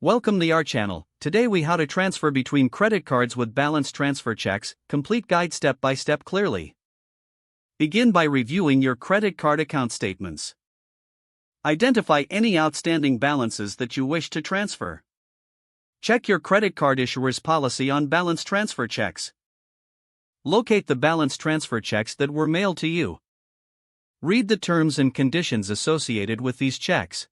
Welcome to our channel. Today we how to transfer between credit cards with balance transfer checks, complete guide step by step clearly. Begin by reviewing your credit card account statements. Identify any outstanding balances that you wish to transfer. Check your credit card issuer's policy on balance transfer checks. Locate the balance transfer checks that were mailed to you. Read the terms and conditions associated with these checks.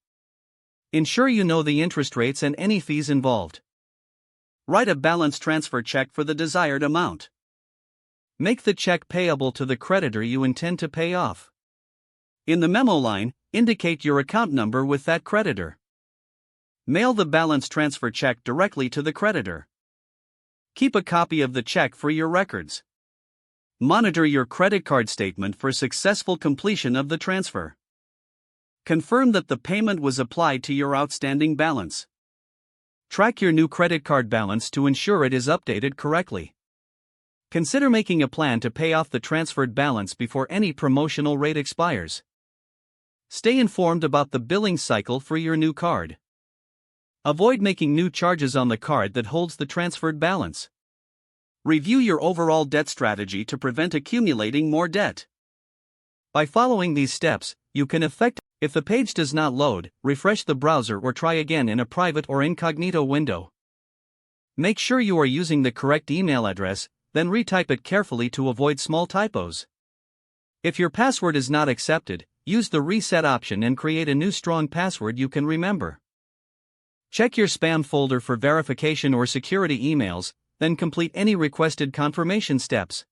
Ensure you know the interest rates and any fees involved. Write a balance transfer check for the desired amount. Make the check payable to the creditor you intend to pay off. In the memo line, indicate your account number with that creditor. Mail the balance transfer check directly to the creditor. Keep a copy of the check for your records. Monitor your credit card statement for successful completion of the transfer. Confirm that the payment was applied to your outstanding balance. Track your new credit card balance to ensure it is updated correctly. Consider making a plan to pay off the transferred balance before any promotional rate expires. Stay informed about the billing cycle for your new card. Avoid making new charges on the card that holds the transferred balance. Review your overall debt strategy to prevent accumulating more debt. By following these steps, you can If the page does not load, refresh the browser or try again in a private or incognito window. Make sure you are using the correct email address, then retype it carefully to avoid small typos. If your password is not accepted, use the reset option and create a new strong password you can remember. Check your spam folder for verification or security emails, then complete any requested confirmation steps.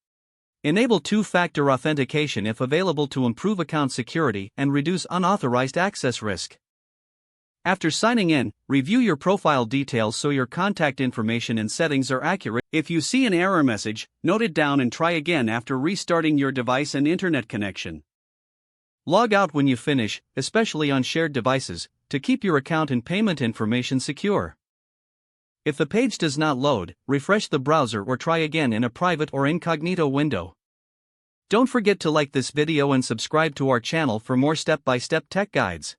Enable two-factor authentication if available to improve account security and reduce unauthorized access risk. After signing in, review your profile details so your contact information and settings are accurate. If you see an error message, note it down and try again after restarting your device and internet connection. Log out when you finish, especially on shared devices, to keep your account and payment information secure. If the page does not load, refresh the browser or try again in a private or incognito window. Don't forget to like this video and subscribe to our channel for more step-by-step tech guides.